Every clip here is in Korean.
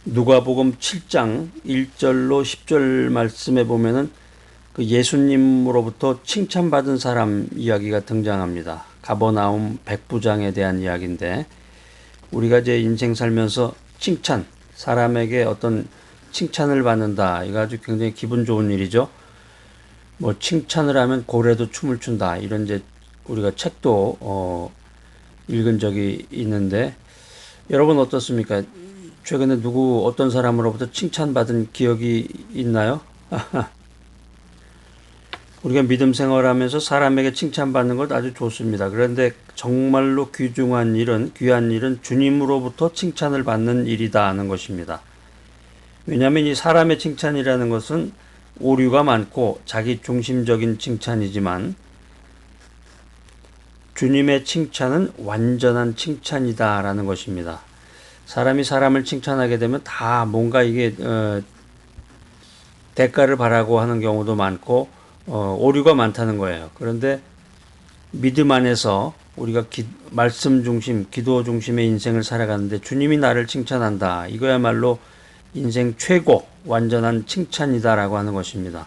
누가복음 7장 1절로 10절 말씀에 보면은 그 예수님으로부터 칭찬받은 사람 이야기가 등장합니다. 가버나움 백부장에 대한 이야기인데, 우리가 이제 인생 살면서 칭찬, 사람에게 어떤 칭찬을 받는다, 이거 아주 굉장히 기분 좋은 일이죠. 뭐 칭찬을 하면 고래도 춤을 춘다, 이런 이제 우리가 책도 읽은 적이 있는데, 여러분 어떻습니까? 최근에 어떤 사람으로부터 칭찬받은 기억이 있나요? 우리가 믿음 생활하면서 사람에게 칭찬받는 것 아주 좋습니다. 그런데 정말로 귀한 일은 주님으로부터 칭찬을 받는 일이다 하는 것입니다. 왜냐하면 이 사람의 칭찬이라는 것은 오류가 많고 자기 중심적인 칭찬이지만, 주님의 칭찬은 완전한 칭찬이다라는 것입니다. 사람이 사람을 칭찬하게 되면 다 뭔가 이게 대가를 바라고 하는 경우도 많고 오류가 많다는 거예요. 그런데 믿음 안에서 우리가 말씀 중심, 기도 중심의 인생을 살아가는데 주님이 나를 칭찬한다, 이거야말로 인생 최고 완전한 칭찬이다라고 하는 것입니다.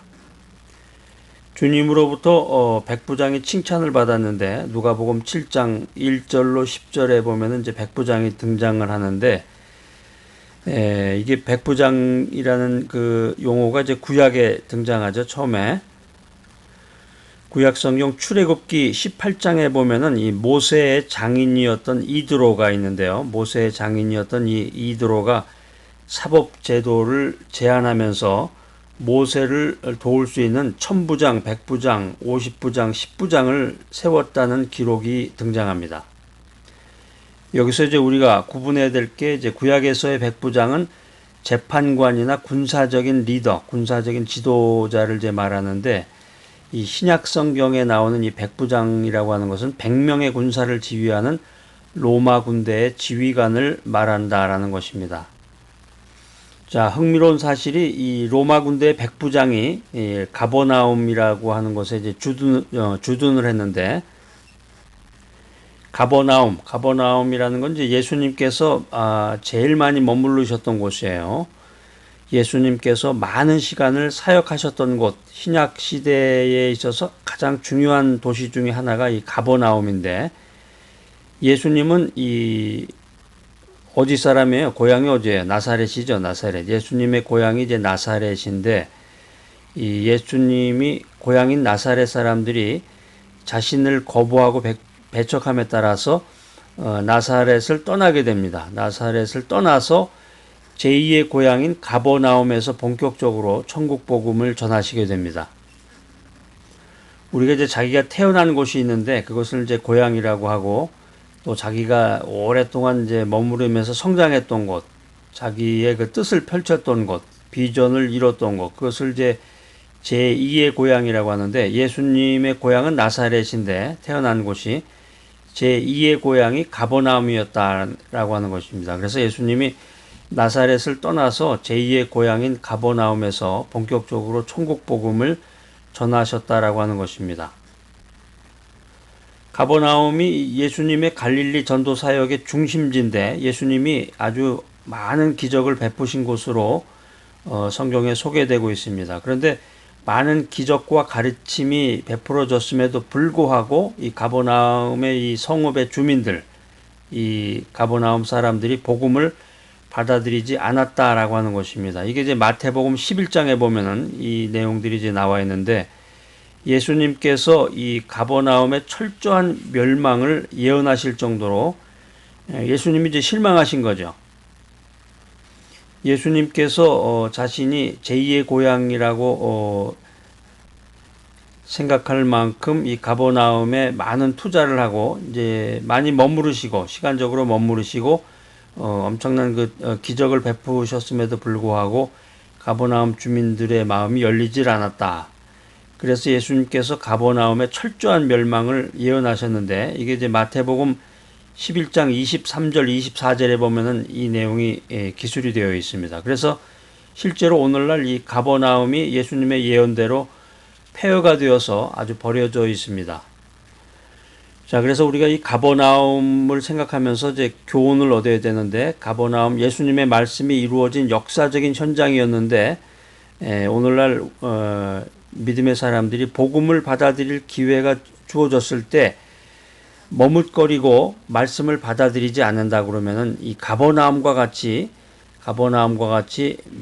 주님으로부터 백부장이 칭찬을 받았는데, 누가복음 7장 1절로 10절에 보면은 이제 백부장이 등장을 하는데, 이게 백부장이라는 그 용어가 이제 구약에 등장하죠. 처음에 구약 성경 출애굽기 18장에 보면은 이 모세의 장인이었던 이드로가 있는데요. 모세의 장인이었던 이 이드로가 사법 제도를 제안하면서 모세를 도울 수 있는 천부장, 백부장, 50부장, 10부장을 세웠다는 기록이 등장합니다. 여기서 이제 우리가 구분해야 될 게, 이제 구약에서의 백부장은 재판관이나 군사적인 리더, 군사적인 지도자를 이제 말하는데, 이 신약 성경에 나오는 이 백부장이라고 하는 것은 100명의 군사를 지휘하는 로마 군대의 지휘관을 말한다라는 것입니다. 자, 흥미로운 사실이, 이 로마 군대의 백부장이 가버나움이라고 하는 곳에 이제 주둔을 했는데, 가버나움이라는 건 이제 예수님께서 제일 많이 머무르셨던 곳이에요. 예수님께서 많은 시간을 사역하셨던 곳, 신약 시대에 있어서 가장 중요한 도시 중에 하나가 이 가버나움인데, 예수님은 어디 사람이에요? 고향이 어디예요? 나사렛이죠, 나사렛. 예수님의 고향이 이제 나사렛인데, 이 예수님이 고향인 나사렛 사람들이 자신을 거부하고 배척함에 따라서 나사렛을 떠나게 됩니다. 나사렛을 떠나서 제2의 고향인 가버나움에서 본격적으로 천국 복음을 전하시게 됩니다. 우리가 이제 자기가 태어난 곳이 있는데 그것을 이제 고향이라고 하고, 또 자기가 오랫동안 이제 머무르면서 성장했던 곳, 자기의 그 뜻을 펼쳤던 곳, 비전을 이뤘던 곳, 그것을 이제 제2의 고향이라고 하는데, 예수님의 고향은 나사렛인데 태어난 곳이 제2의 고향이 가버나움이었다라고 하는 것입니다. 그래서 예수님이 나사렛을 떠나서 제2의 고향인 가버나움에서 본격적으로 천국 복음을 전하셨다라고 하는 것입니다. 가버나움이 예수님의 갈릴리 전도 사역의 중심지인데, 예수님이 아주 많은 기적을 베푸신 곳으로 성경에 소개되고 있습니다. 그런데 많은 기적과 가르침이 베풀어졌음에도 불구하고 이 가버나움의 이 성읍의 주민들, 이 가버나움 사람들이 복음을 받아들이지 않았다라고 하는 것입니다. 이게 이제 마태복음 11장에 보면은 이 내용들이 이제 나와 있는데, 예수님께서 이 가버나움의 철저한 멸망을 예언하실 정도로 예수님이 이제 실망하신 거죠. 예수님께서 자신이 제2의 고향이라고 생각할 만큼 이 가버나움에 많은 투자를 하고 이제 많이 머무르시고, 시간적으로 머무르시고 엄청난 그 기적을 베푸셨음에도 불구하고 가버나움 주민들의 마음이 열리질 않았다. 그래서 예수님께서 가버나움의 철저한 멸망을 예언하셨는데, 이게 이제 마태복음 11장 23절, 24절에 보면은 이 내용이 기술이 되어 있습니다. 그래서 실제로 오늘날 이 가버나움이 예수님의 예언대로 폐허가 되어서 아주 버려져 있습니다. 자, 그래서 우리가 이 가버나움을 생각하면서 이제 교훈을 얻어야 되는데, 가버나움 예수님의 말씀이 이루어진 역사적인 현장이었는데, 오늘날 믿음의 사람들이 복음을 받아들일 기회가 주어졌을 때 머뭇거리고 말씀을 받아들이지 않는다 그러면은 이 가버나움과 같이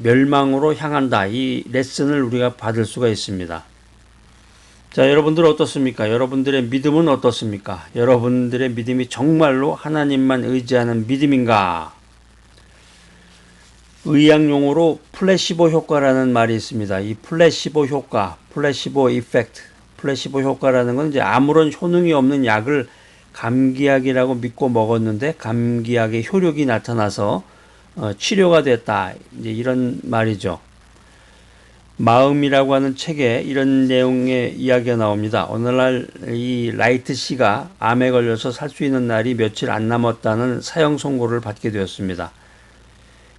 멸망으로 향한다. 이 레슨을 우리가 받을 수가 있습니다. 자, 여러분들 어떻습니까? 여러분들의 믿음은 어떻습니까? 여러분들의 믿음이 정말로 하나님만 의지하는 믿음인가? 의학용어로 플래시보 효과라는 말이 있습니다. 이 플래시보 효과, 플래시보 이펙트, 플래시보 효과라는 건 이제 아무런 효능이 없는 약을 감기약이라고 믿고 먹었는데 감기약의 효력이 나타나서 치료가 됐다. 이제 이런 말이죠. 마음이라고 하는 책에 이런 내용의 이야기가 나옵니다. 오늘날 이 라이트 씨가 암에 걸려서 살 수 있는 날이 며칠 안 남았다는 사형 선고를 받게 되었습니다.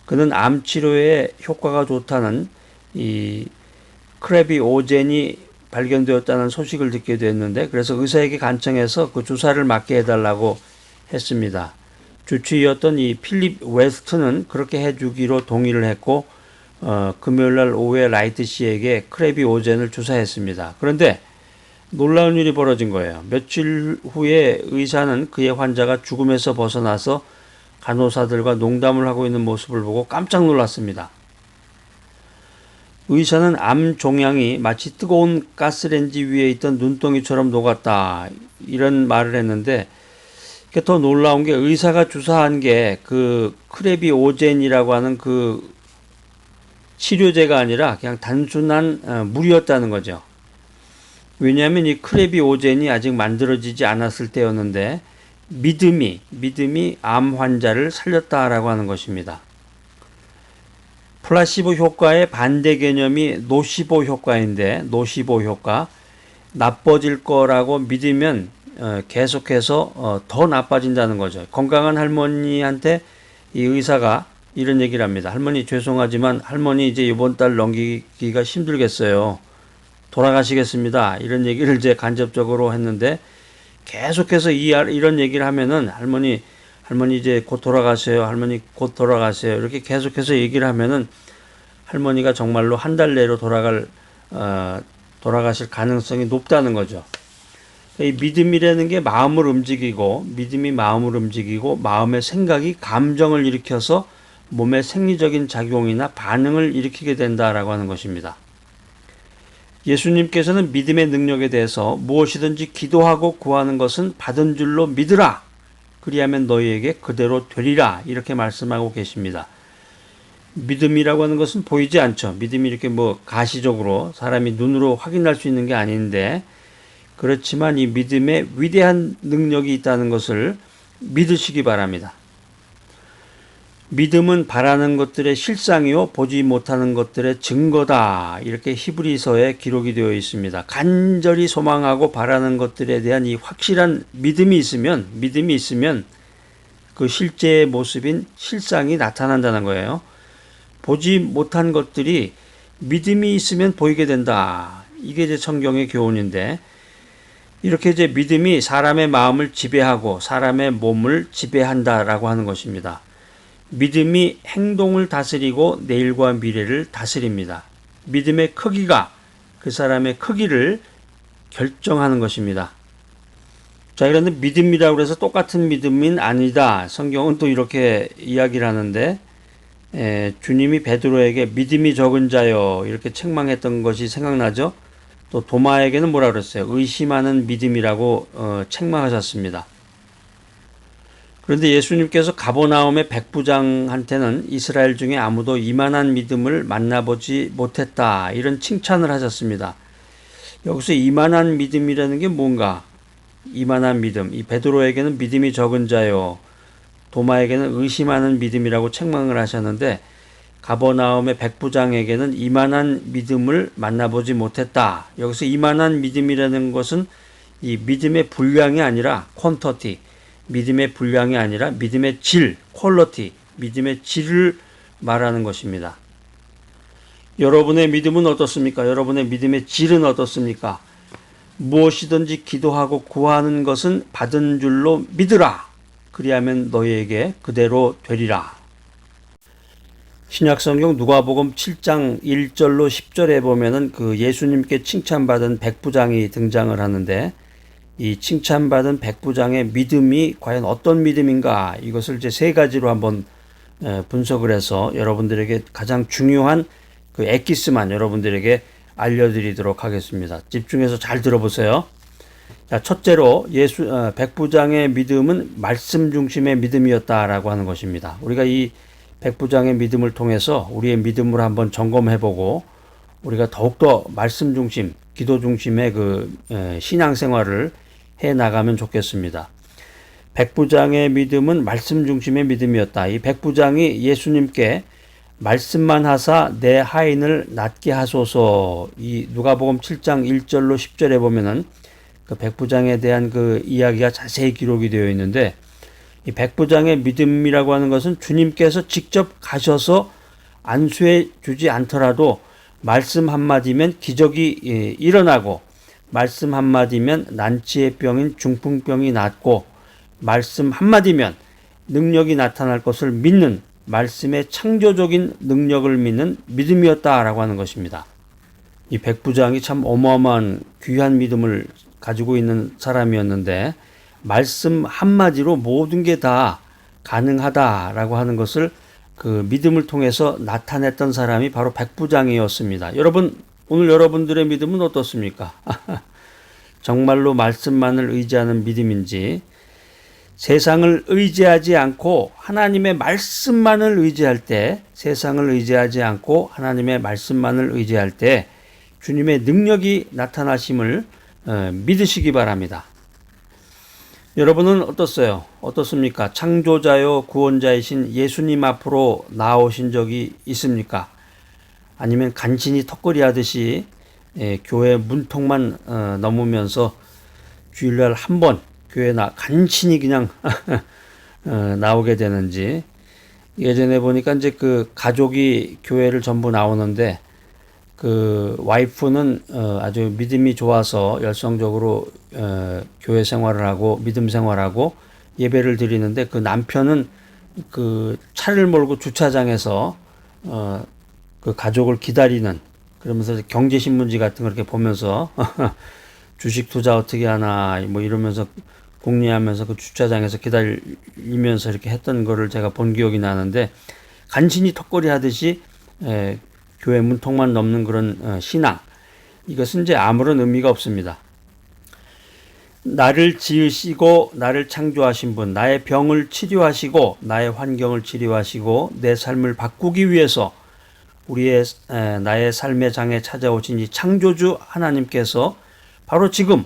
그는 암 치료에 효과가 좋다는 이 크래비 오젠이 발견되었다는 소식을 듣게 됐는데, 그래서 의사에게 간청해서 그 주사를 맞게 해달라고 했습니다. 주치의였던 이 필립 웨스트는 그렇게 해주기로 동의를 했고, 금요일날 오후에 라이트 씨에게 크래비 오젠을 주사했습니다. 그런데 놀라운 일이 벌어진 거예요. 며칠 후에 의사는 그의 환자가 죽음에서 벗어나서 간호사들과 농담을 하고 있는 모습을 보고 깜짝 놀랐습니다. 의사는 암 종양이 마치 뜨거운 가스레인지 위에 있던 눈덩이처럼 녹았다. 이런 말을 했는데, 더 놀라운 게 의사가 주사한 게 그 크래비 오젠이라고 하는 그 치료제가 아니라 그냥 단순한 물이었다는 거죠. 왜냐하면 이 크래비 오젠이 아직 만들어지지 않았을 때였는데 믿음이 암 환자를 살렸다라고 하는 것입니다. 플라시보 효과의 반대 개념이 노시보 효과인데, 노시보 효과, 나빠질 거라고 믿으면 계속해서 더 나빠진다는 거죠. 건강한 할머니한테 이 의사가 이런 얘기를 합니다. 할머니 죄송하지만 할머니 이제 이번 달 넘기기가 힘들겠어요. 돌아가시겠습니다. 이런 얘기를 이제 간접적으로 했는데, 계속해서 이런 얘기를 하면은 할머니 이제 곧 돌아가세요. 할머니 곧 돌아가세요. 이렇게 계속해서 얘기를 하면은 할머니가 정말로 한 달 내로 돌아가실 가능성이 높다는 거죠. 이 믿음이라는 게 믿음이 마음을 움직이고 마음의 생각이 감정을 일으켜서 몸의 생리적인 작용이나 반응을 일으키게 된다라고 하는 것입니다. 예수님께서는 믿음의 능력에 대해서 무엇이든지 기도하고 구하는 것은 받은 줄로 믿으라. 그리하면 너희에게 그대로 되리라. 이렇게 말씀하고 계십니다. 믿음이라고 하는 것은 보이지 않죠. 믿음이 이렇게 가시적으로 사람이 눈으로 확인할 수 있는 게 아닌데, 그렇지만 이 믿음에 위대한 능력이 있다는 것을 믿으시기 바랍니다. 믿음은 바라는 것들의 실상이요 보지 못하는 것들의 증거다. 이렇게 히브리서에 기록이 되어 있습니다. 간절히 소망하고 바라는 것들에 대한 이 확실한 믿음이 있으면 그 실제의 모습인 실상이 나타난다는 거예요. 보지 못한 것들이 믿음이 있으면 보이게 된다. 이게 이제 성경의 교훈인데, 이렇게 이제 믿음이 사람의 마음을 지배하고 사람의 몸을 지배한다라고 하는 것입니다. 믿음이 행동을 다스리고 내일과 미래를 다스립니다. 믿음의 크기가 그 사람의 크기를 결정하는 것입니다. 자, 그런데 믿음이라고 해서 똑같은 믿음은 아니다. 성경은 또 이렇게 이야기를 하는데, 주님이 베드로에게 믿음이 적은 자여 이렇게 책망했던 것이 생각나죠? 또 도마에게는 뭐라 그랬어요? 의심하는 믿음이라고 책망하셨습니다. 그런데 예수님께서 가버나움의 백부장한테는 이스라엘 중에 아무도 이만한 믿음을 만나보지 못했다. 이런 칭찬을 하셨습니다. 여기서 이만한 믿음이라는 게 뭔가? 이만한 믿음. 이 베드로에게는 믿음이 적은 자요. 도마에게는 의심하는 믿음이라고 책망을 하셨는데, 가버나움의 백부장에게는 이만한 믿음을 만나보지 못했다. 여기서 이만한 믿음이라는 것은 이 믿음의 분량이 아니라 퀀터티, 믿음의 분량이 아니라 믿음의 질, 퀄러티, 믿음의 질을 말하는 것입니다. 여러분의 믿음은 어떻습니까? 여러분의 믿음의 질은 어떻습니까? 무엇이든지 기도하고 구하는 것은 받은 줄로 믿으라. 그리하면 너희에게 그대로 되리라. 신약성경 누가복음 7장 1절로 10절에 보면은 그 예수님께 칭찬받은 백부장이 등장을 하는데, 이 칭찬받은 백부장의 믿음이 과연 어떤 믿음인가, 이것을 이제 세 가지로 한번 분석을 해서 여러분들에게 가장 중요한 그 엑기스만 여러분들에게 알려드리도록 하겠습니다. 집중해서 잘 들어보세요. 자, 첫째로 백부장의 믿음은 말씀 중심의 믿음이었다라고 하는 것입니다. 우리가 이 백부장의 믿음을 통해서 우리의 믿음을 한번 점검해보고 우리가 더욱더 말씀 중심, 기도 중심의 그 신앙생활을 해 나가면 좋겠습니다. 백부장의 믿음은 말씀 중심의 믿음이었다. 이 백부장이 예수님께 말씀만 하사 내 하인을 낫게 하소서, 이 누가복음 7장 1절로 10절에 보면은 그 백부장에 대한 그 이야기가 자세히 기록이 되어 있는데, 이 백부장의 믿음이라고 하는 것은 주님께서 직접 가셔서 안수해 주지 않더라도 말씀 한마디면 기적이 일어나고, 말씀 한마디면 난치의 병인 중풍병이 낫고, 말씀 한마디면 능력이 나타날 것을 믿는 말씀의 창조적인 능력을 믿는 믿음이었다라고 하는 것입니다. 이 백부장이 참 어마어마한 귀한 믿음을 가지고 있는 사람이었는데, 말씀 한마디로 모든 게 다 가능하다라고 하는 것을 그 믿음을 통해서 나타냈던 사람이 바로 백부장이었습니다. 여러분, 오늘 여러분들의 믿음은 어떻습니까? 정말로 말씀만을 의지하는 믿음인지, 세상을 의지하지 않고 하나님의 말씀만을 의지할 때, 세상을 의지하지 않고 하나님의 말씀만을 의지할 때 주님의 능력이 나타나심을 믿으시기 바랍니다. 여러분은 어떻습니까? 창조자요 구원자이신 예수님 앞으로 나오신 적이 있습니까? 아니면 간신히 턱걸이 하듯이 교회 문턱만 넘으면서 주일날 한 번 교회 간신히 그냥 나오게 되는지. 예전에 보니까 이제 그 가족이 교회를 전부 나오는데, 그 와이프는 아주 믿음이 좋아서 열성적으로 교회 생활을 하고 믿음 생활하고 예배를 드리는데, 그 남편은 그 차를 몰고 주차장에서 그 가족을 기다리는, 그러면서 경제신문지 같은 거 이렇게 보면서 주식 투자 어떻게 하나 뭐 이러면서 궁리하면서 그 주차장에서 기다리면서 이렇게 했던 거를 제가 본 기억이 나는데, 간신히 턱걸이 하듯이 교회 문턱만 넘는 그런 신앙, 이것은 이제 아무런 의미가 없습니다. 나를 지으시고 나를 창조하신 분, 나의 병을 치료하시고 나의 환경을 치료하시고 내 삶을 바꾸기 위해서 나의 삶의 장에 찾아오신 이 창조주 하나님께서 바로 지금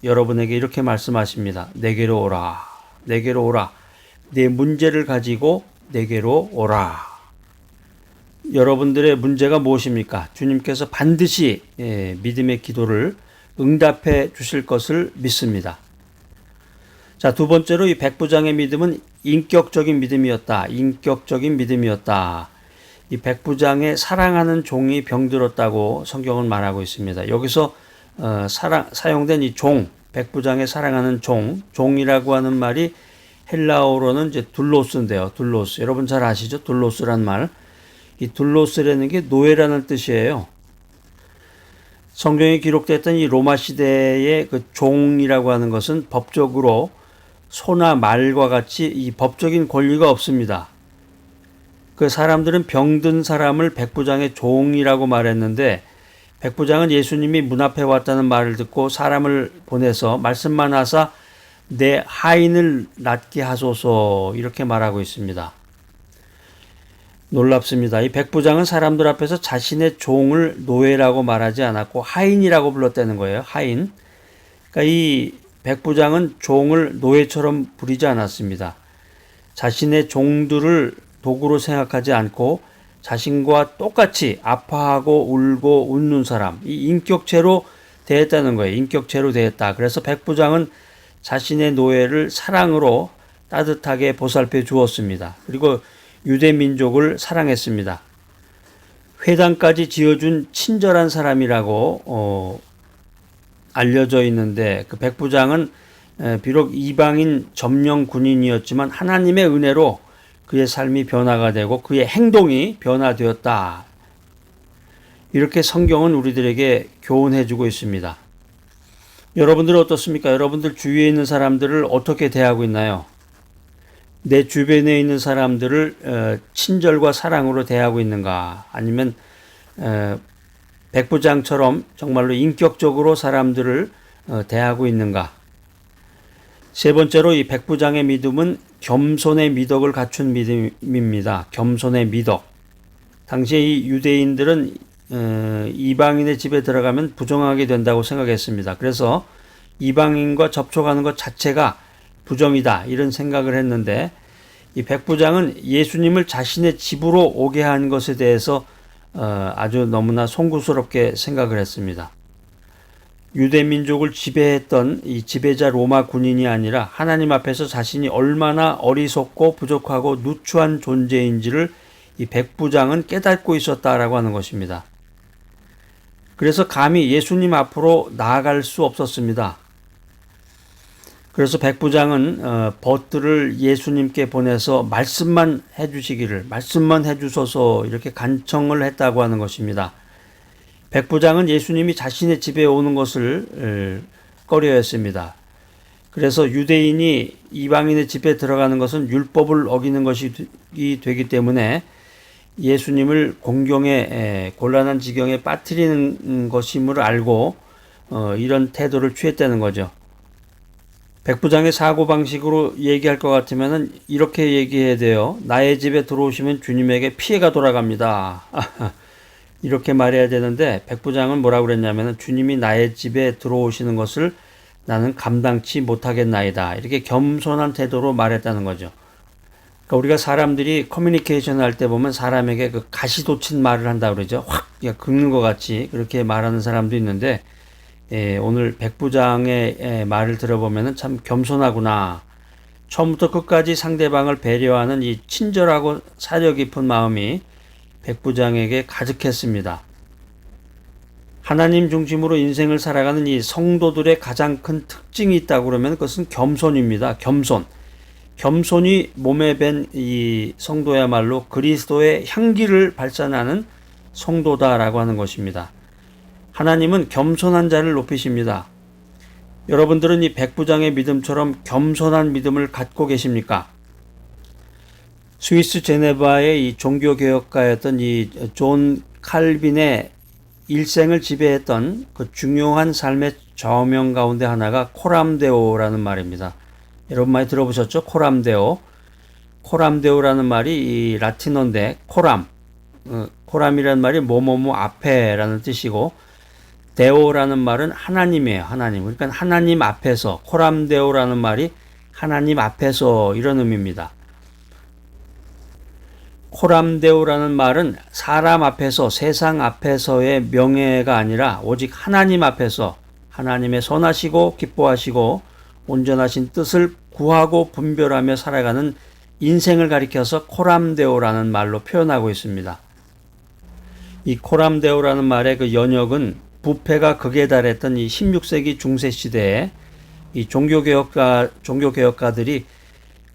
여러분에게 이렇게 말씀하십니다. 내게로 오라. 내게로 오라. 내 문제를 가지고 내게로 오라. 여러분들의 문제가 무엇입니까? 주님께서 반드시 믿음의 기도를 응답해 주실 것을 믿습니다. 자, 두 번째로 이 백부장의 믿음은 인격적인 믿음이었다. 인격적인 믿음이었다. 이 백부장의 사랑하는 종이 병들었다고 성경은 말하고 있습니다. 여기서 사용된 이 백부장의 사랑하는 종이라고 하는 말이 헬라어로는 이제 둘로스인데요. 둘로스. 여러분 잘 아시죠? 둘로스란 말. 이 둘로스라는 게 노예라는 뜻이에요. 성경에 기록됐던 이 로마 시대의 그 종이라고 하는 것은 법적으로 소나 말과 같이 이 법적인 권리가 없습니다. 그 사람들은 병든 사람을 백부장의 종이라고 말했는데, 백부장은 예수님이 문 앞에 왔다는 말을 듣고 사람을 보내서 말씀만 하사 내 하인을 낫게 하소서, 이렇게 말하고 있습니다. 놀랍습니다. 이 백부장은 사람들 앞에서 자신의 종을 노예라고 말하지 않았고 하인이라고 불렀다는 거예요. 하인. 그러니까 이 백부장은 종을 노예처럼 부리지 않았습니다. 자신의 종들을 도구로 생각하지 않고 자신과 똑같이 아파하고 울고 웃는 사람, 이 인격체로 대했다는 거예요. 인격체로 대했다. 그래서 백부장은 자신의 노예를 사랑으로 따뜻하게 보살펴 주었습니다. 그리고 유대 민족을 사랑했습니다. 회당까지 지어준 친절한 사람이라고 알려져 있는데 그 백부장은 비록 이방인 점령 군인이었지만 하나님의 은혜로 그의 삶이 변화가 되고 그의 행동이 변화되었다. 이렇게 성경은 우리들에게 교훈해주고 있습니다. 여러분들은 어떻습니까? 여러분들 주위에 있는 사람들을 어떻게 대하고 있나요? 내 주변에 있는 사람들을 친절과 사랑으로 대하고 있는가? 아니면 백부장처럼 정말로 인격적으로 사람들을 대하고 있는가? 세 번째로 이 백부장의 믿음은 겸손의 미덕을 갖춘 믿음입니다. 겸손의 미덕. 당시에 이 유대인들은 이방인의 집에 들어가면 부정하게 된다고 생각했습니다. 그래서 이방인과 접촉하는 것 자체가 부정이다 이런 생각을 했는데 이 백부장은 예수님을 자신의 집으로 오게 한 것에 대해서 아주 너무나 송구스럽게 생각을 했습니다. 유대 민족을 지배했던 이 지배자 로마 군인이 아니라 하나님 앞에서 자신이 얼마나 어리석고 부족하고 누추한 존재인지를 이 백부장은 깨닫고 있었다라고 하는 것입니다. 그래서 감히 예수님 앞으로 나아갈 수 없었습니다. 그래서 백부장은 벗들을 예수님께 보내서 말씀만 해주소서 이렇게 간청을 했다고 하는 것입니다. 백부장은 예수님이 자신의 집에 오는 것을 꺼려했습니다. 그래서 유대인이 이방인의 집에 들어가는 것은 율법을 어기는 것이 되기 때문에 예수님을 공경에 곤란한 지경에 빠뜨리는 것임을 알고 이런 태도를 취했다는 거죠. 백부장의 사고방식으로 얘기할 것 같으면 이렇게 얘기해야 돼요. 나의 집에 들어오시면 주님에게 피해가 돌아갑니다. 이렇게 말해야 되는데 백부장은 뭐라고 그랬냐면 주님이 나의 집에 들어오시는 것을 나는 감당치 못하겠나이다. 이렇게 겸손한 태도로 말했다는 거죠. 그러니까 우리가 사람들이 커뮤니케이션 할 때 보면 사람에게 그 가시돋친 말을 한다고 그러죠. 확 긁는 것 같이 그렇게 말하는 사람도 있는데 오늘 백부장의 말을 들어보면 참 겸손하구나. 처음부터 끝까지 상대방을 배려하는 이 친절하고 사려 깊은 마음이 백부장에게 가득했습니다. 하나님 중심으로 인생을 살아가는 이 성도들의 가장 큰 특징이 있다고 그러면 그것은 겸손입니다. 겸손. 겸손이 몸에 밴 이 성도야말로 그리스도의 향기를 발산하는 성도다라고 하는 것입니다. 하나님은 겸손한 자를 높이십니다. 여러분들은 이 백부장의 믿음처럼 겸손한 믿음을 갖고 계십니까? 스위스 제네바의 이 종교개혁가였던 이 존 칼빈의 일생을 지배했던 그 중요한 삶의 좌우명 가운데 하나가 코람데오라는 말입니다. 여러분 많이 들어보셨죠? 코람데오. 코람데오라는 말이 이 라틴어인데 코람이라는 말이 뭐뭐뭐 앞에라는 뜻이고 데오라는 말은 하나님이에요. 하나님. 그러니까 하나님 앞에서 코람데오라는 말이 하나님 앞에서 이런 의미입니다. 코람데오라는 말은 사람 앞에서 세상 앞에서의 명예가 아니라 오직 하나님 앞에서 하나님의 선하시고 기뻐하시고 온전하신 뜻을 구하고 분별하며 살아가는 인생을 가리켜서 코람데오라는 말로 표현하고 있습니다. 이 코람데오라는 말의 그 연역은 부패가 극에 달했던 이 16세기 중세 시대에 이 종교개혁가들이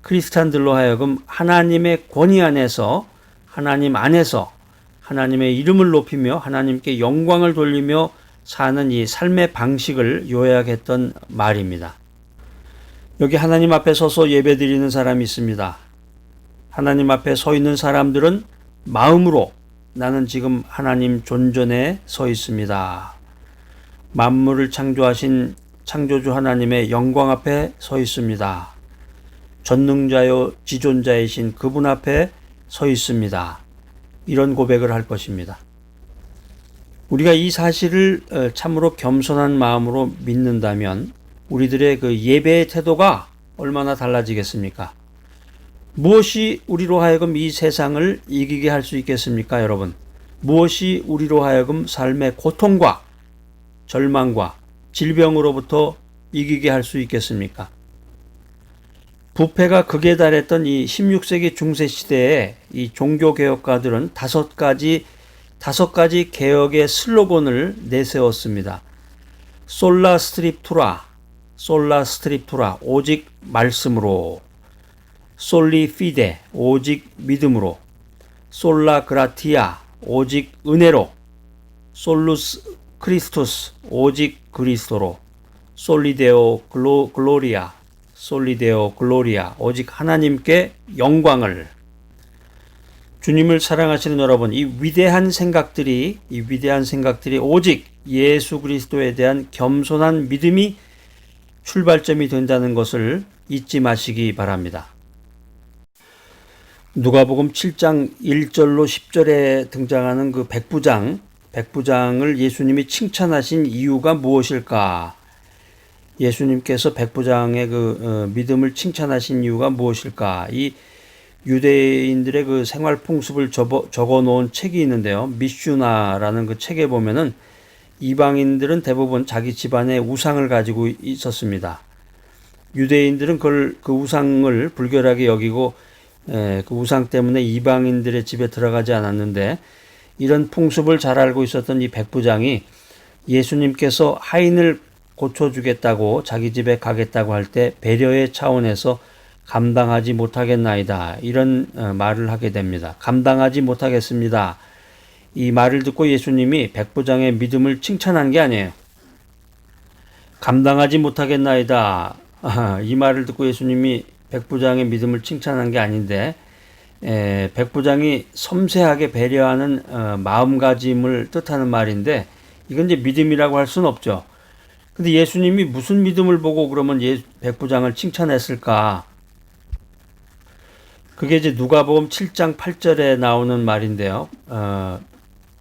크리스찬들로 하여금 하나님의 권위 안에서 하나님 안에서 하나님의 이름을 높이며 하나님께 영광을 돌리며 사는 이 삶의 방식을 요약했던 말입니다. 여기 하나님 앞에 서서 예배드리는 사람이 있습니다. 하나님 앞에 서 있는 사람들은 마음으로 나는 지금 하나님 존전에 서 있습니다. 만물을 창조하신 창조주 하나님의 영광 앞에 서 있습니다. 전능자요 지존자이신 그분 앞에 서 있습니다. 이런 고백을 할 것입니다. 우리가 이 사실을 참으로 겸손한 마음으로 믿는다면 우리들의 그 예배의 태도가 얼마나 달라지겠습니까? 무엇이 우리로 하여금 이 세상을 이기게 할 수 있겠습니까, 여러분? 무엇이 우리로 하여금 삶의 고통과 절망과 질병으로부터 이기게 할 수 있겠습니까? 부패가 극에 달했던 이 16세기 중세 시대에 이 종교개혁가들은 다섯 가지 개혁의 슬로건을 내세웠습니다. 솔라 스크립투라, 솔라 스크립투라, 오직 말씀으로. 솔리 피데, 오직 믿음으로. 솔라 그라티아, 오직 은혜로. 솔루스 크리스투스, 오직 그리스도로. 솔리데오 글로리아, 솔리데오 글로리아, 오직 하나님께 영광을. 주님을 사랑하시는 여러분, 이 위대한 생각들이 오직 예수 그리스도에 대한 겸손한 믿음이 출발점이 된다는 것을 잊지 마시기 바랍니다. 누가복음 7장 1절로 10절에 등장하는 그 백부장을 예수님이 칭찬하신 이유가 무엇일까? 예수님께서 백부장의 믿음을 칭찬하신 이유가 무엇일까? 이 유대인들의 그 생활 풍습을 적어 놓은 책이 있는데요. 미슈나라는 그 책에 보면은 이방인들은 대부분 자기 집안에 우상을 가지고 있었습니다. 유대인들은 그 우상을 불결하게 여기고 그 우상 때문에 이방인들의 집에 들어가지 않았는데, 이런 풍습을 잘 알고 있었던 이 백부장이 예수님께서 하인을 고쳐주겠다고 자기 집에 가겠다고 할 때 배려의 차원에서 감당하지 못하겠나이다, 이런 말을 하게 됩니다. 감당하지 못하겠습니다. 이 말을 듣고 예수님이 백부장의 믿음을 칭찬한 게 아니에요. 감당하지 못하겠나이다, 이 말을 듣고 예수님이 백부장의 믿음을 칭찬한 게 아닌데, 백부장이 섬세하게 배려하는 마음가짐을 뜻하는 말인데, 이건 이제 믿음이라고 할 수는 없죠. 근데 예수님이 무슨 믿음을 보고 그러면 백부장을 칭찬했을까? 그게 이제 누가복음 7장 8절에 나오는 말인데요.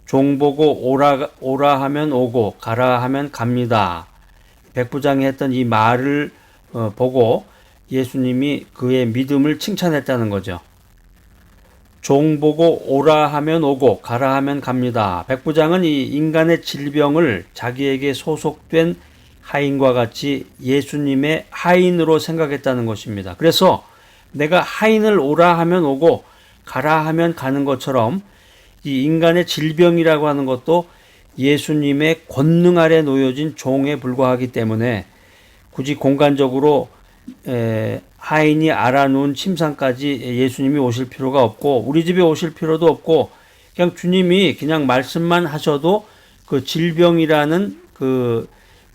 종 보고 오라 하면 오고 가라 하면 갑니다. 백부장이 했던 이 말을 보고 예수님이 그의 믿음을 칭찬했다는 거죠. 종 보고 오라 하면 오고 가라 하면 갑니다. 백부장은 이 인간의 질병을 자기에게 소속된 하인과 같이 예수님의 하인으로 생각했다는 것입니다. 그래서 내가 하인을 오라 하면 오고 가라 하면 가는 것처럼 이 인간의 질병이라고 하는 것도 예수님의 권능 아래 놓여진 종에 불과하기 때문에 굳이 공간적으로 하인이 알아놓은 침상까지 예수님이 오실 필요가 없고, 우리 집에 오실 필요도 없고, 그냥 주님이 그냥 말씀만 하셔도 그 질병이라는 그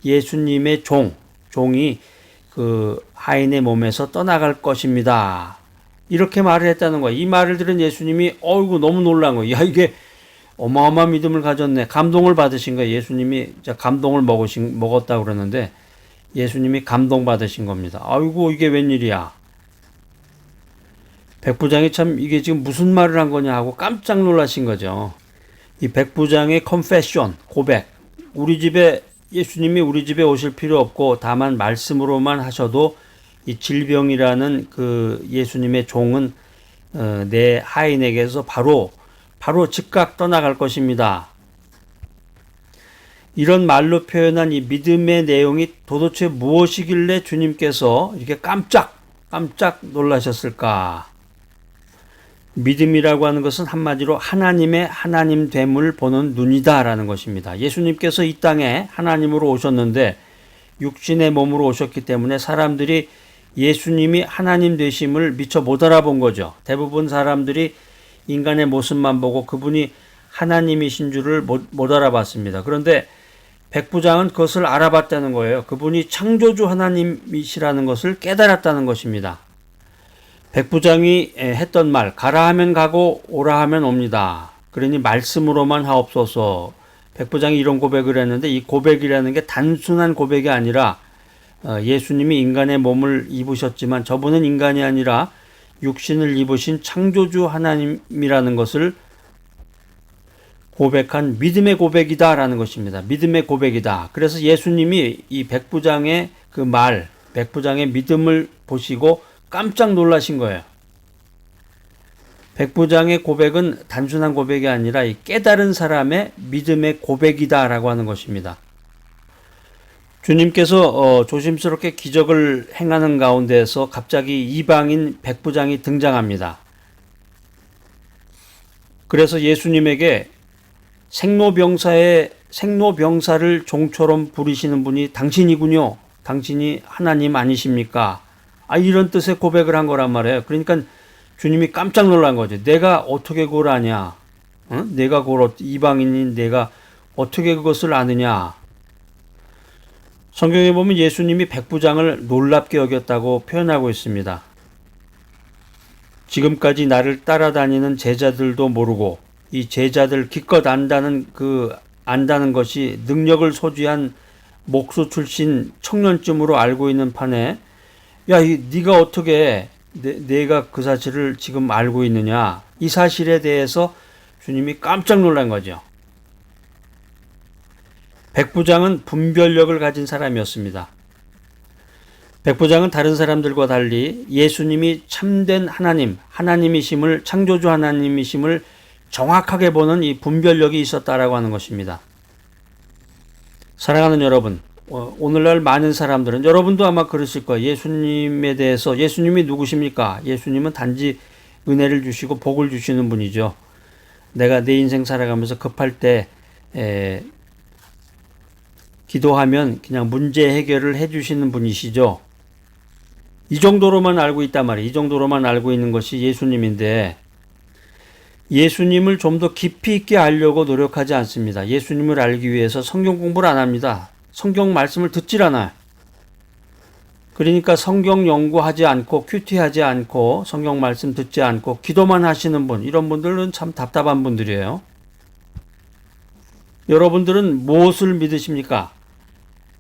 예수님의 종이 그 하인의 몸에서 떠나갈 것입니다. 이렇게 말을 했다는 거야. 이 말을 들은 예수님이 어이구 너무 놀란 거야. 야, 이게 어마어마한 믿음을 가졌네. 감동을 받으신 거야. 예수님이 감동을 먹었다 그러는데 예수님이 감동받으신 겁니다. 아이고 이게 웬일이야. 백부장이 참 이게 지금 무슨 말을 한 거냐 하고 깜짝 놀라신 거죠. 이 백부장의 confession, 고백. 예수님이 우리 집에 오실 필요 없고 다만 말씀으로만 하셔도 이 질병이라는 그 예수님의 종은 내 하인에게서 바로 즉각 떠나갈 것입니다. 이런 말로 표현한 이 믿음의 내용이 도대체 무엇이길래 주님께서 이렇게 깜짝 놀라셨을까? 믿음이라고 하는 것은 한마디로 하나님의 하나님됨을 보는 눈이다라는 것입니다. 예수님께서 이 땅에 하나님으로 오셨는데 육신의 몸으로 오셨기 때문에 사람들이 예수님이 하나님 되심을 미처 못 알아본 거죠. 대부분 사람들이 인간의 모습만 보고 그분이 하나님이신 줄을 못 알아봤습니다. 그런데 백부장은 그것을 알아봤다는 거예요. 그분이 창조주 하나님이시라는 것을 깨달았다는 것입니다. 백부장이 했던 말, 가라 하면 가고 오라 하면 옵니다. 그러니 말씀으로만 하옵소서. 백부장이 이런 고백을 했는데 이 고백이라는 게 단순한 고백이 아니라 예수님이 인간의 몸을 입으셨지만 저분은 인간이 아니라 육신을 입으신 창조주 하나님이라는 것을 고백한 믿음의 고백이다라는 것입니다. 믿음의 고백이다. 그래서 예수님이 이 백부장의 그 말, 백부장의 믿음을 보시고 깜짝 놀라신 거예요. 백부장의 고백은 단순한 고백이 아니라 이 깨달은 사람의 믿음의 고백이다라고 하는 것입니다. 주님께서 조심스럽게 기적을 행하는 가운데에서 갑자기 이방인 백부장이 등장합니다. 그래서 예수님에게 생로병사의 생로병사를 종처럼 부리시는 분이 당신이군요. 당신이 하나님 아니십니까? 이런 뜻의 고백을 한 거란 말이에요. 그러니까 주님이 깜짝 놀란 거죠. 내가 어떻게 그걸 아냐? 내가 그걸 이방인인 내가 어떻게 그것을 아느냐? 성경에 보면 예수님이 백부장을 놀랍게 여겼다고 표현하고 있습니다. 지금까지 나를 따라다니는 제자들도 모르고 이 제자들 기껏 안다는 것이 능력을 소지한 목수 출신 청년쯤으로 알고 있는 판에 네가 어떻게 내가 그 사실을 지금 알고 있느냐? 이 사실에 대해서 주님이 깜짝 놀란 거죠. 백부장은 분별력을 가진 사람이었습니다. 백부장은 다른 사람들과 달리 예수님이 참된 하나님이심을, 창조주 하나님이심을 정확하게 보는 이 분별력이 있었다라고 하는 것입니다. 사랑하는 여러분, 오늘날 많은 사람들은 여러분도 아마 그러실 거예요. 예수님에 대해서 예수님이 누구십니까? 예수님은 단지 은혜를 주시고 복을 주시는 분이죠. 내가 내 인생 살아가면서 급할 때 기도하면 그냥 문제 해결을 해주시는 분이시죠. 이 정도로만 알고 있단 말이에요. 이 정도로만 알고 있는 것이 예수님인데 예수님을 좀 더 깊이 있게 알려고 노력하지 않습니다. 예수님을 알기 위해서 성경 공부를 안 합니다. 성경 말씀을 듣질 않아요. 그러니까 성경 연구하지 않고 큐티하지 않고 성경 말씀 듣지 않고 기도만 하시는 분, 이런 분들은 참 답답한 분들이에요. 여러분들은 무엇을 믿으십니까?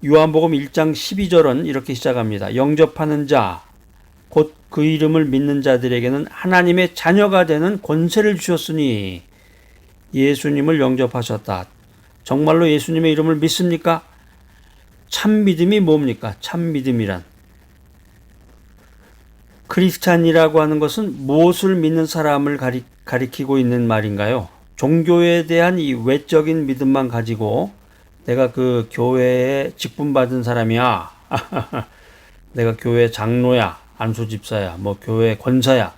요한복음 1장 12절은 이렇게 시작합니다. 영접하는 자, 곧 그 이름을 믿는 자들에게는 하나님의 자녀가 되는 권세를 주셨으니 예수님을 영접하셨다. 정말로 예수님의 이름을 믿습니까? 참 믿음이 뭡니까? 참 믿음이란. 크리스찬이라고 하는 것은 무엇을 믿는 사람을 가리키고 있는 말인가요? 종교에 대한 이 외적인 믿음만 가지고 내가 그 교회에 직분받은 사람이야. 내가 교회 장로야. 안수집사야. 교회 권사야.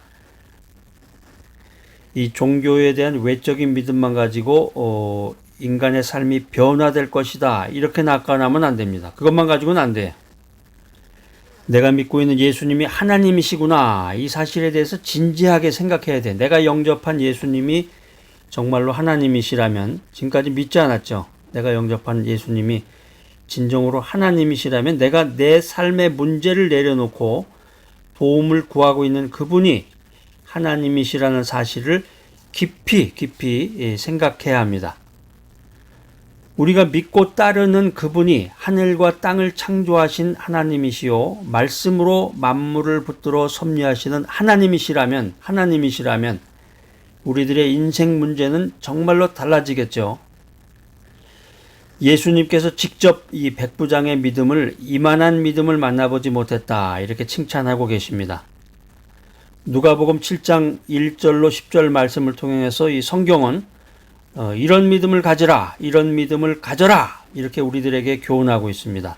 이 종교에 대한 외적인 믿음만 가지고 인간의 삶이 변화될 것이다. 이렇게 낙관하면 안 됩니다. 그것만 가지고는 안 돼. 내가 믿고 있는 예수님이 하나님이시구나. 이 사실에 대해서 진지하게 생각해야 돼. 내가 영접한 예수님이 정말로 하나님이시라면, 지금까지 믿지 않았죠. 내가 영접한 예수님이 진정으로 하나님이시라면 내가 내 삶의 문제를 내려놓고 도움을 구하고 있는 그분이 하나님이시라는 사실을 깊이 생각해야 합니다. 우리가 믿고 따르는 그분이 하늘과 땅을 창조하신 하나님이시요 말씀으로 만물을 붙들어 섭리하시는 하나님이시라면 우리들의 인생 문제는 정말로 달라지겠죠. 예수님께서 직접 이 백부장의 믿음을 이만한 믿음을 만나보지 못했다 이렇게 칭찬하고 계십니다. 누가복음 7장 1절로 10절 말씀을 통해서 이 성경은 이런 믿음을 가지라, 이런 믿음을 가져라 이렇게 우리들에게 교훈하고 있습니다.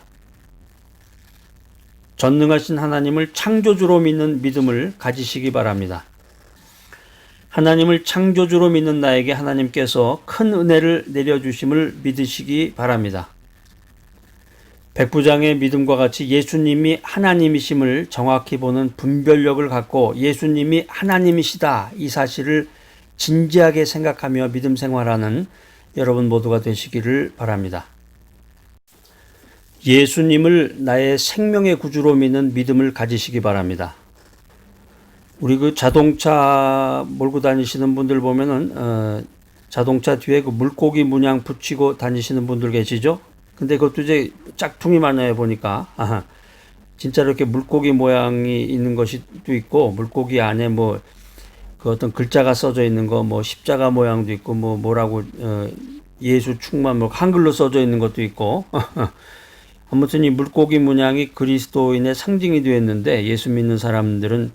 전능하신 하나님을 창조주로 믿는 믿음을 가지시기 바랍니다. 하나님을 창조주로 믿는 나에게 하나님께서 큰 은혜를 내려주심을 믿으시기 바랍니다. 백부장의 믿음과 같이 예수님이 하나님이심을 정확히 보는 분별력을 갖고 예수님이 하나님이시다 이 사실을 진지하게 생각하며 믿음 생활하는 여러분 모두가 되시기를 바랍니다. 예수님을 나의 생명의 구주로 믿는 믿음을 가지시기 바랍니다. 우리 그 자동차 몰고 다니시는 분들 보면은 자동차 뒤에 그 물고기 문양 붙이고 다니시는 분들 계시죠? 근데 그것도 이제 짝퉁이 많아요 보니까. 진짜로 이렇게 물고기 모양이 있는 것이 또 있고 물고기 안에 그 어떤 글자가 써져 있는 거 십자가 모양도 있고 뭐라고 예수 충만 한글로 써져 있는 것도 있고. 아무튼 이 물고기 문양이 그리스도인의 상징이 되었는데 예수 믿는 사람들은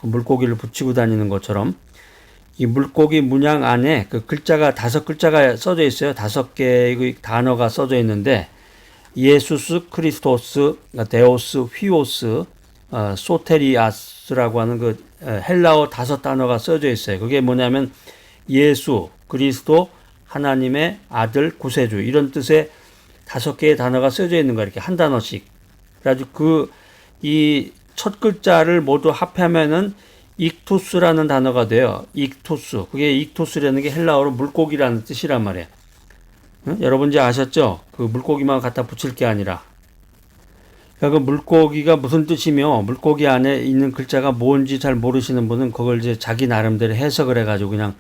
물고기를 붙이고 다니는 것처럼 이 물고기 문양 안에 그 글자가 5글자가 써져 있어요. 5개의 단어가 써져 있는데 예수스, 크리스토스, 데오스, 휘오스, 소테리아스라고 하는 그 헬라어 5단어가 써져 있어요. 그게 뭐냐면 예수, 그리스도, 하나님의 아들, 구세주 이런 뜻의 5개의 단어가 쓰여져 있는 거야. 이렇게 한 단어씩. 그래가지고 이 첫 글자를 모두 합하면은 익토스라는 단어가 돼요. 익토스. 그게 익토스라는 게 헬라어로 물고기라는 뜻이란 말이에요. 응? 여러분 이제 아셨죠? 그 물고기만 갖다 붙일 게 아니라. 그러니까 그 물고기가 무슨 뜻이며 물고기 안에 있는 글자가 뭔지 잘 모르시는 분은 그걸 이제 자기 나름대로 해석을 해가지고 그냥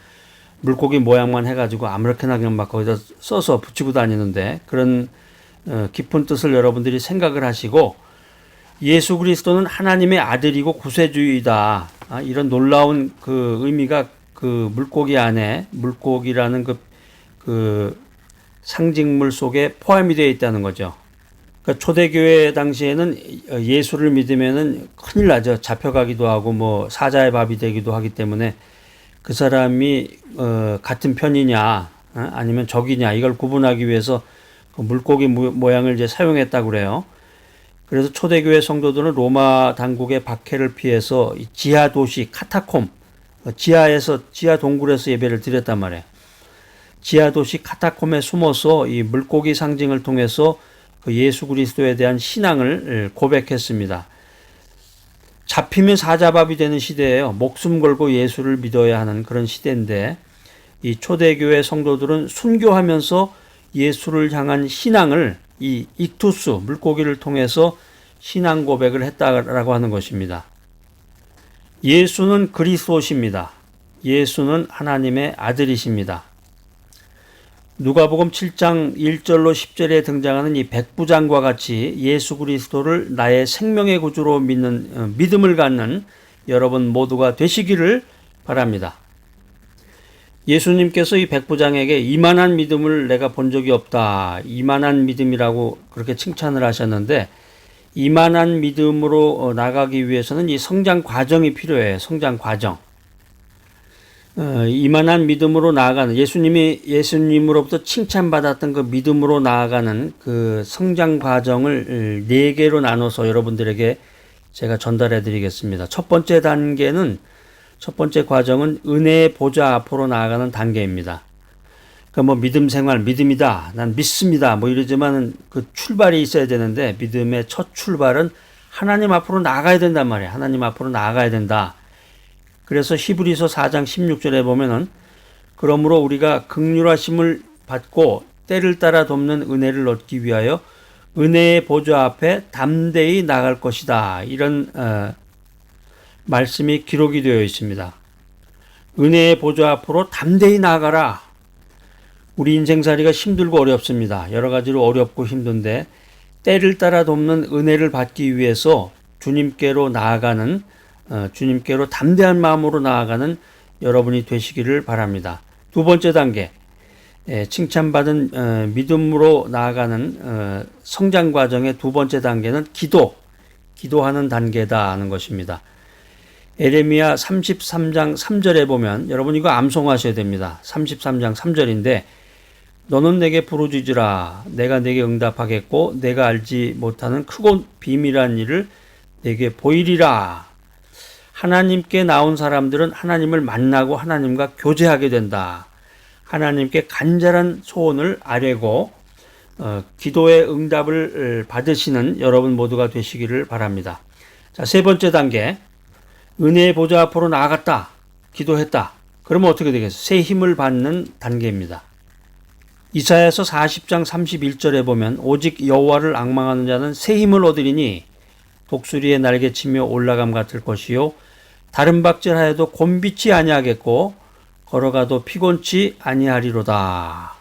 물고기 모양만 해가지고 아무렇게나 그냥 막 거기다 써서 붙이고 다니는데 그런 깊은 뜻을 여러분들이 생각을 하시고 예수 그리스도는 하나님의 아들이고 구세주이다. 이런 놀라운 그 의미가 그 물고기 안에 물고기라는 그 상징물 속에 포함이 되어 있다는 거죠. 그러니까 초대교회 당시에는 예수를 믿으면은 큰일 나죠. 잡혀가기도 하고 뭐 사자의 밥이 되기도 하기 때문에 그 사람이 같은 편이냐 아니면 적이냐 이걸 구분하기 위해서 그 물고기 모양을 이제 사용했다고 그래요. 그래서 초대교회 성도들은 로마 당국의 박해를 피해서 지하 도시 카타콤 지하 동굴에서 예배를 드렸단 말이에요. 지하 도시 카타콤에 숨어서 이 물고기 상징을 통해서 그 예수 그리스도에 대한 신앙을 고백했습니다. 잡히면 사자밥이 되는 시대예요. 목숨 걸고 예수를 믿어야 하는 그런 시대인데 이 초대교회 성도들은 순교하면서 예수를 향한 신앙을 이 익투스 물고기를 통해서 신앙 고백을 했다라고 하는 것입니다. 예수는 그리스도십니다. 예수는 하나님의 아들이십니다. 누가복음 7장 1절로 10절에 등장하는 이 백부장과 같이 예수 그리스도를 나의 생명의 구주로 믿는 믿음을 갖는 여러분 모두가 되시기를 바랍니다. 예수님께서 이 백부장에게 이만한 믿음을 내가 본 적이 없다. 이만한 믿음이라고 그렇게 칭찬을 하셨는데 이만한 믿음으로 나가기 위해서는 이 성장 과정이 필요해요. 성장 과정. 이만한 믿음으로 나아가는 예수님으로부터 칭찬받았던 그 믿음으로 나아가는 그 성장 과정을 4개로 나눠서 여러분들에게 제가 전달해 드리겠습니다. 첫 번째 과정은 은혜의 보좌 앞으로 나아가는 단계입니다. 그러니까 뭐 믿음 생활, 믿음이다, 난 믿습니다, 뭐 이러지만은 그 출발이 있어야 되는데 믿음의 첫 출발은 하나님 앞으로 나아가야 된단 말이에요. 하나님 앞으로 나아가야 된다. 그래서 히브리서 4장 16절에 보면은 그러므로 우리가 긍휼하심을 받고 때를 따라 돕는 은혜를 얻기 위하여 은혜의 보좌 앞에 담대히 나갈 것이다. 이런 말씀이 기록이 되어 있습니다. 은혜의 보좌 앞으로 담대히 나아가라. 우리 인생살이가 힘들고 어렵습니다. 여러 가지로 어렵고 힘든데 때를 따라 돕는 은혜를 받기 위해서 주님께로 담대한 마음으로 나아가는 여러분이 되시기를 바랍니다. 두 번째 단계, 칭찬받은 믿음으로 나아가는 성장 과정의 두 번째 단계는 기도하는 단계다 하는 것입니다. 에레미야 33장 3절에 보면 여러분 이거 암송하셔야 됩니다. 33장 3절인데 너는 내게 부르짖으라 내가 내게 응답하겠고 내가 알지 못하는 크고 비밀한 일을 내게 보이리라. 하나님께 나온 사람들은 하나님을 만나고 하나님과 교제하게 된다. 하나님께 간절한 소원을 아뢰고 기도의 응답을 받으시는 여러분 모두가 되시기를 바랍니다. 자, 세 번째 단계, 은혜의 보좌 앞으로 나아갔다, 기도했다. 그러면 어떻게 되겠어요? 새 힘을 받는 단계입니다. 이사야서 40장 31절에 보면 오직 여호와를 앙망하는 자는 새 힘을 얻으리니 독수리의 날개치며 올라감 같을 것이요 다른 박질하여도 곤비치 아니하겠고 걸어가도 피곤치 아니하리로다.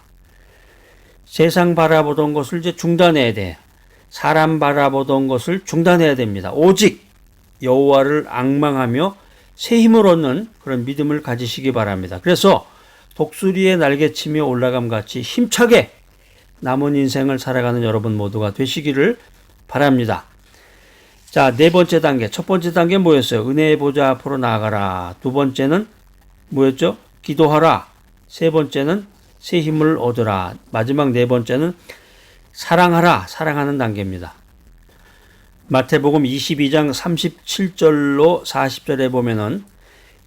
세상 바라보던 것을 이제 중단해야 돼. 사람 바라보던 것을 중단해야 됩니다. 오직 여호와를 앙망하며 새 힘을 얻는 그런 믿음을 가지시기 바랍니다. 그래서 독수리의 날개치며 올라감 같이 힘차게 남은 인생을 살아가는 여러분 모두가 되시기를 바랍니다. 자, 네 번째 단계. 첫 번째 단계 뭐였어요? 은혜의 보좌 앞으로 나아가라. 두 번째는 뭐였죠? 기도하라. 세 번째는 새 힘을 얻으라. 마지막 네 번째는 사랑하라. 사랑하는 단계입니다. 마태복음 22장 37절로 40절에 보면은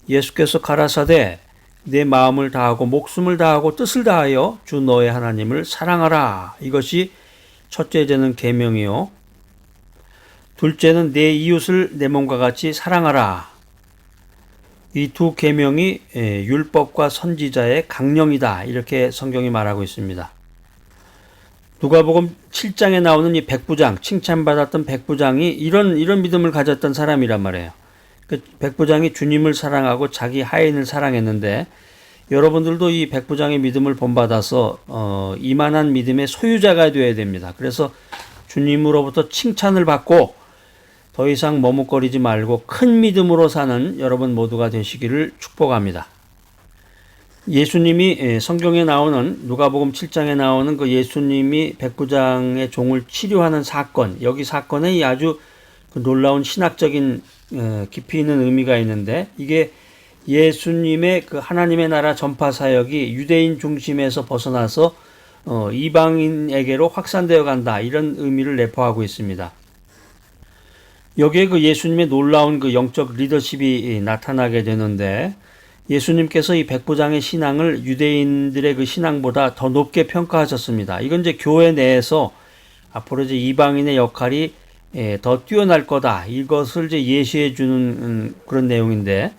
예수께서 가라사대 내 마음을 다하고 목숨을 다하고 뜻을 다하여 주 너의 하나님을 사랑하라. 이것이 첫째는 계명이요. 둘째는 내 이웃을 내 몸과 같이 사랑하라. 이 두 계명이 율법과 선지자의 강령이다. 이렇게 성경이 말하고 있습니다. 누가복음 7장에 나오는 이 백부장, 칭찬받았던 백부장이 이런 믿음을 가졌던 사람이란 말이에요. 그 백부장이 주님을 사랑하고 자기 하인을 사랑했는데, 여러분들도 이 백부장의 믿음을 본받아서 이만한 믿음의 소유자가 되어야 됩니다. 그래서 주님으로부터 칭찬을 받고 더 이상 머뭇거리지 말고 큰 믿음으로 사는 여러분 모두가 되시기를 축복합니다. 예수님이 성경에 나오는 누가복음 7장에 나오는 그 예수님이 백부장의 종을 치료하는 사건, 여기 사건에 아주 놀라운 신학적인 깊이 있는 의미가 있는데, 이게 예수님의 그 하나님의 나라 전파 사역이 유대인 중심에서 벗어나서 이방인에게로 확산되어 간다, 이런 의미를 내포하고 있습니다. 여기에 그 예수님의 놀라운 그 영적 리더십이 나타나게 되는데, 예수님께서 이 백부장의 신앙을 유대인들의 그 신앙보다 더 높게 평가하셨습니다. 이건 이제 교회 내에서 앞으로 이제 이방인의 역할이 더 뛰어날 거다, 이것을 이제 예시해 주는 그런 내용인데,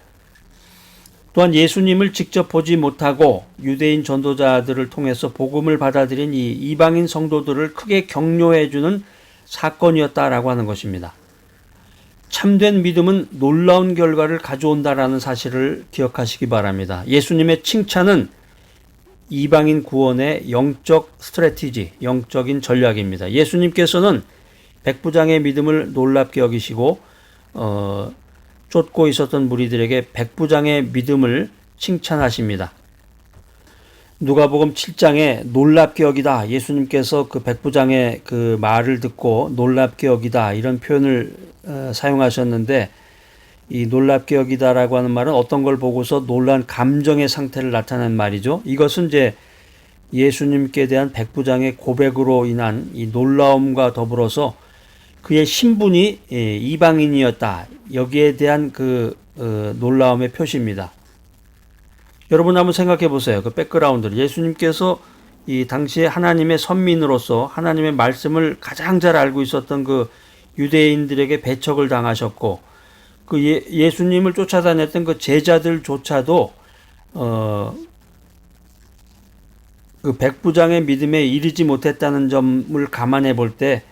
또한 예수님을 직접 보지 못하고 유대인 전도자들을 통해서 복음을 받아들인 이 이방인 성도들을 크게 격려해 주는 사건이었다라고 하는 것입니다. 참된 믿음은 놀라운 결과를 가져온다라는 사실을 기억하시기 바랍니다. 예수님의 칭찬은 이방인 구원의 영적 스트래티지, 영적인 전략입니다. 예수님께서는 백부장의 믿음을 놀랍게 여기시고 쫓고 있었던 무리들에게 백부장의 믿음을 칭찬하십니다. 누가복음 7장에 놀랍게 여기다, 예수님께서 그 백부장의 그 말을 듣고 놀랍게 여기다, 이런 표현을 사용하셨는데, 이 놀랍게 여기다라고 하는 말은 어떤 걸 보고서 놀란 감정의 상태를 나타내는 말이죠. 이것은 이제 예수님께 대한 백부장의 고백으로 인한 이 놀라움과 더불어서 그의 신분이 이방인이었다, 여기에 대한 그 놀라움의 표시입니다. 여러분 한번 생각해 보세요. 그 백그라운드를, 예수님께서 이 당시에 하나님의 선민으로서 하나님의 말씀을 가장 잘 알고 있었던 그 유대인들에게 배척을 당하셨고, 그 예수님을 쫓아다녔던 그 제자들조차도 그 백부장의 믿음에 이르지 못했다는 점을 감안해 볼 때,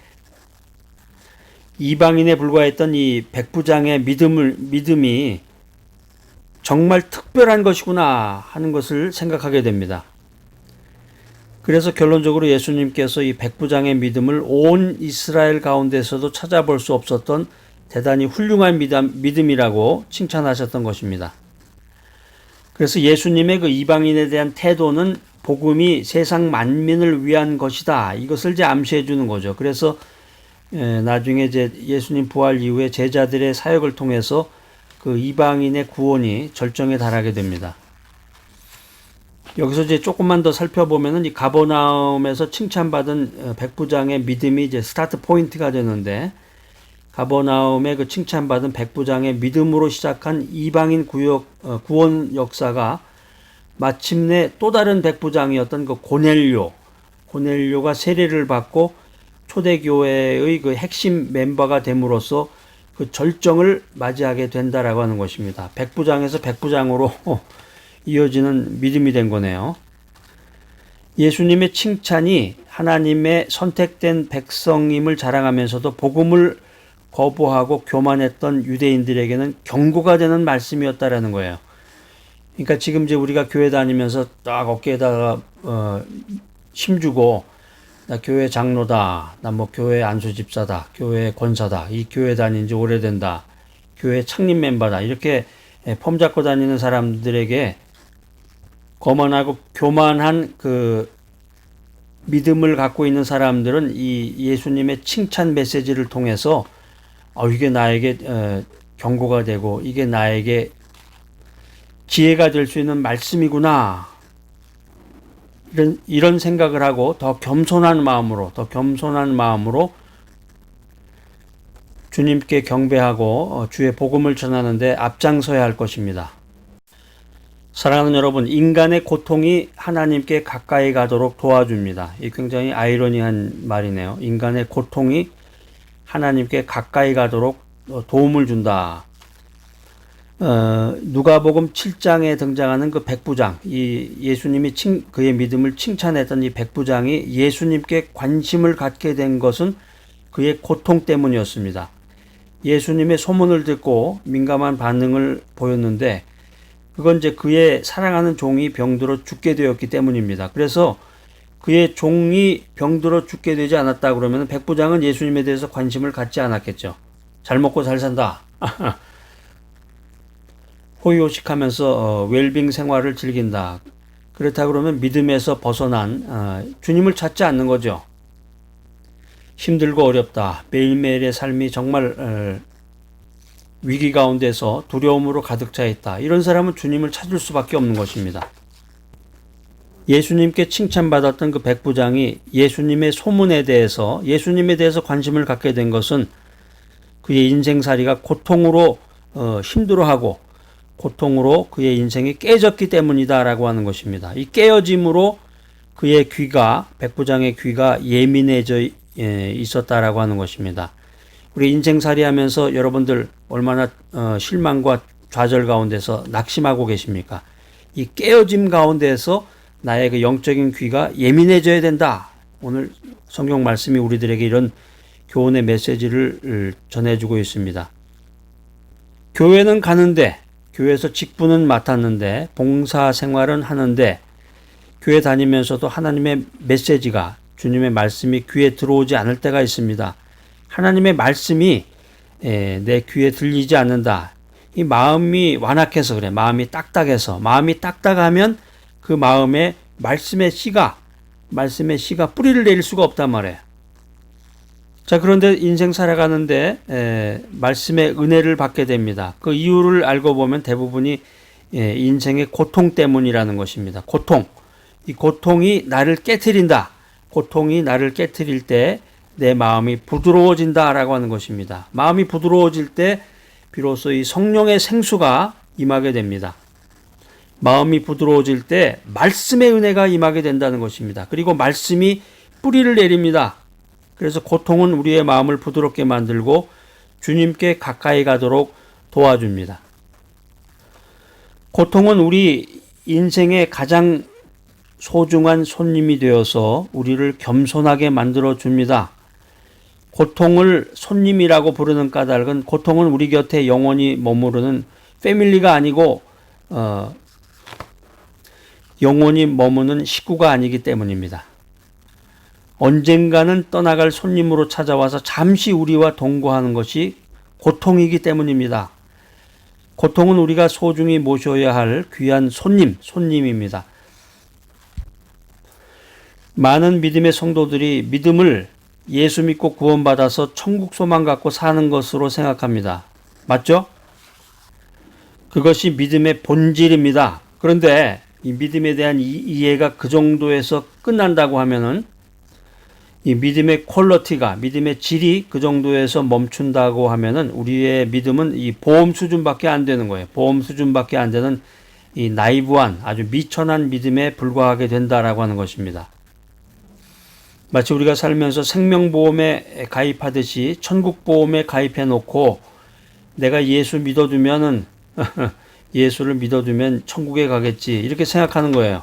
이방인에 불과했던 이 백부장의 믿음이 정말 특별한 것이구나 하는 것을 생각하게 됩니다. 그래서 결론적으로 예수님께서 이 백부장의 믿음을 온 이스라엘 가운데서도 찾아볼 수 없었던 대단히 훌륭한 믿음이라고 칭찬하셨던 것입니다. 그래서 예수님의 그 이방인에 대한 태도는 복음이 세상 만민을 위한 것이다, 이것을 이제 암시해 주는 거죠. 그래서 나중에 이제 예수님 부활 이후에 제자들의 사역을 통해서 그 이방인의 구원이 절정에 달하게 됩니다. 여기서 이제 조금만 더 살펴보면은 이 가버나움에서 칭찬받은 백부장의 믿음이 이제 스타트 포인트가 되는데, 가버나움의 그 칭찬받은 백부장의 믿음으로 시작한 이방인 구원 역사가 마침내 또 다른 백부장이었던 그 고넬료가 세례를 받고 초대교회의 그 핵심 멤버가 됨으로써 그 절정을 맞이하게 된다라고 하는 것입니다. 백부장에서 백부장으로 이어지는 믿음이 된 거네요. 예수님의 칭찬이 하나님의 선택된 백성임을 자랑하면서도 복음을 거부하고 교만했던 유대인들에게는 경고가 되는 말씀이었다라는 거예요. 그러니까 지금 이제 우리가 교회 다니면서 딱 어깨에다가 힘주고, 나 교회 장로다, 나 뭐 교회 안수집사다, 교회 권사다, 이 교회 다닌 지 오래된다, 교회 창립 멤버다, 이렇게 폼 잡고 다니는 사람들에게 거만하고 교만한 그 믿음을 갖고 있는 사람들은 이 예수님의 칭찬 메시지를 통해서 이게 나에게 경고가 되고 이게 나에게 기회가 될 수 있는 말씀이구나, 이런 생각을 하고 더 겸손한 마음으로 주님께 경배하고 주의 복음을 전하는데 앞장서야 할 것입니다. 사랑하는 여러분, 인간의 고통이 하나님께 가까이 가도록 도와줍니다. 이 굉장히 아이러니한 말이네요. 인간의 고통이 하나님께 가까이 가도록 도움을 준다. 누가복음 7장에 등장하는 그 백부장, 이 예수님이 그의 믿음을 칭찬했던 이 백부장이 예수님께 관심을 갖게 된 것은 그의 고통 때문이었습니다. 예수님의 소문을 듣고 민감한 반응을 보였는데 그건 이제 그의 사랑하는 종이 병들어 죽게 되었기 때문입니다. 그래서 그의 종이 병들어 죽게 되지 않았다 그러면 백부장은 예수님에 대해서 관심을 갖지 않았겠죠. 잘 먹고 잘 산다. 호의호식하면서 웰빙 생활을 즐긴다. 그렇다 그러면 믿음에서 벗어난 주님을 찾지 않는 거죠. 힘들고 어렵다. 매일매일의 삶이 정말 위기 가운데서 두려움으로 가득 차 있다. 이런 사람은 주님을 찾을 수밖에 없는 것입니다. 예수님께 칭찬받았던 그 백부장이 예수님의 예수님에 대해서 관심을 갖게 된 것은 그의 인생살이가 고통으로 힘들어하고 고통으로 그의 인생이 깨졌기 때문이다라고 하는 것입니다. 이 깨어짐으로 그의 백부장의 귀가 예민해져 있었다라고 하는 것입니다. 우리 인생살이 하면서 여러분들 얼마나 실망과 좌절 가운데서 낙심하고 계십니까? 이 깨어짐 가운데서 나의 그 영적인 귀가 예민해져야 된다. 오늘 성경 말씀이 우리들에게 이런 교훈의 메시지를 전해주고 있습니다. 교회는 가는데, 교회에서 직분은 맡았는데, 봉사 생활은 하는데, 교회 다니면서도 하나님의 메시지가, 주님의 말씀이 귀에 들어오지 않을 때가 있습니다. 하나님의 말씀이 내 귀에 들리지 않는다. 이 마음이 완악해서 그래. 마음이 딱딱해서. 마음이 딱딱하면 그 마음에 말씀의 씨가 뿌리를 내릴 수가 없단 말이에요. 자, 그런데 인생 살아가는데 말씀의 은혜를 받게 됩니다. 그 이유를 알고 보면 대부분이 인생의 고통 때문이라는 것입니다. 고통. 이 고통이 나를 깨트린다. 고통이 나를 깨트릴 때 내 마음이 부드러워진다라고 하는 것입니다. 마음이 부드러워질 때 비로소 이 성령의 생수가 임하게 됩니다. 마음이 부드러워질 때 말씀의 은혜가 임하게 된다는 것입니다. 그리고 말씀이 뿌리를 내립니다. 그래서 고통은 우리의 마음을 부드럽게 만들고 주님께 가까이 가도록 도와줍니다. 고통은 우리 인생의 가장 소중한 손님이 되어서 우리를 겸손하게 만들어 줍니다. 고통을 손님이라고 부르는 까닭은 고통은 우리 곁에 영원히 머무르는 패밀리가 아니고 영원히 머무는 식구가 아니기 때문입니다. 언젠가는 떠나갈 손님으로 찾아와서 잠시 우리와 동거하는 것이 고통이기 때문입니다. 고통은 우리가 소중히 모셔야 할 귀한 손님입니다. 많은 믿음의 성도들이 믿음을 예수 믿고 구원받아서 천국 소망 갖고 사는 것으로 생각합니다. 맞죠? 그것이 믿음의 본질입니다. 그런데 이 믿음에 대한 이해가 그 정도에서 끝난다고 하면은 이 믿음의 퀄리티가, 믿음의 질이 그 정도에서 멈춘다고 하면은 우리의 믿음은 이 보험 수준밖에 안 되는 거예요. 보험 수준밖에 안 되는 이 나이브한 아주 미천한 믿음에 불과하게 된다라고 하는 것입니다. 마치 우리가 살면서 생명보험에 가입하듯이 천국보험에 가입해 놓고 내가 예수 믿어두면은 예수를 믿어두면 천국에 가겠지 이렇게 생각하는 거예요.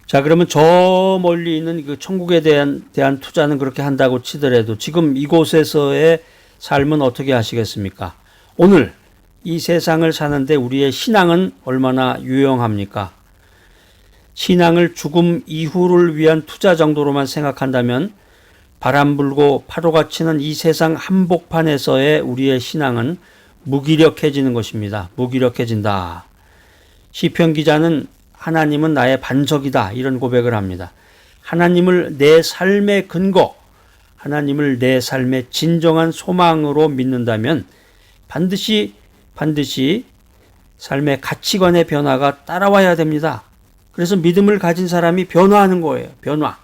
자, 그러면 저 멀리 있는 그 천국에 대한 투자는 그렇게 한다고 치더라도 지금 이곳에서의 삶은 어떻게 하시겠습니까? 오늘 이 세상을 사는데 우리의 신앙은 얼마나 유용합니까? 신앙을 죽음 이후를 위한 투자 정도로만 생각한다면 바람 불고 파도가 치는 이 세상 한복판에서의 우리의 신앙은 무기력해지는 것입니다. 무기력해진다. 시편 기자는 하나님은 나의 반석이다 이런 고백을 합니다. 하나님을 내 삶의 근거, 하나님을 내 삶의 진정한 소망으로 믿는다면 반드시 삶의 가치관의 변화가 따라와야 됩니다. 그래서 믿음을 가진 사람이 변화하는 거예요. 변화.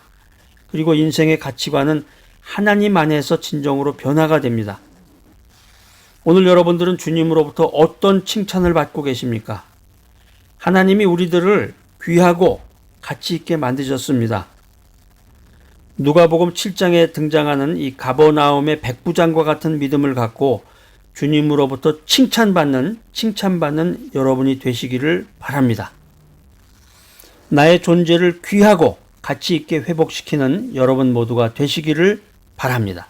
그리고 인생의 가치관은 하나님 안에서 진정으로 변화가 됩니다. 오늘 여러분들은 주님으로부터 어떤 칭찬을 받고 계십니까? 하나님이 우리들을 귀하고 가치 있게 만드셨습니다. 누가복음 7장에 등장하는 이 가버나움의 백부장과 같은 믿음을 갖고 주님으로부터 칭찬받는 여러분이 되시기를 바랍니다. 나의 존재를 귀하고 가치 있게 회복시키는 여러분 모두가 되시기를 바랍니다.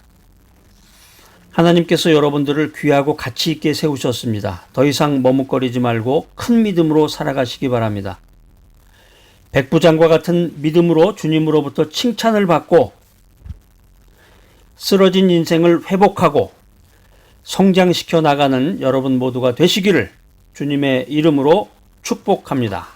하나님께서 여러분들을 귀하고 가치 있게 세우셨습니다. 더 이상 머뭇거리지 말고 큰 믿음으로 살아가시기 바랍니다. 백부장과 같은 믿음으로 주님으로부터 칭찬을 받고 쓰러진 인생을 회복하고 성장시켜 나가는 여러분 모두가 되시기를 주님의 이름으로 축복합니다.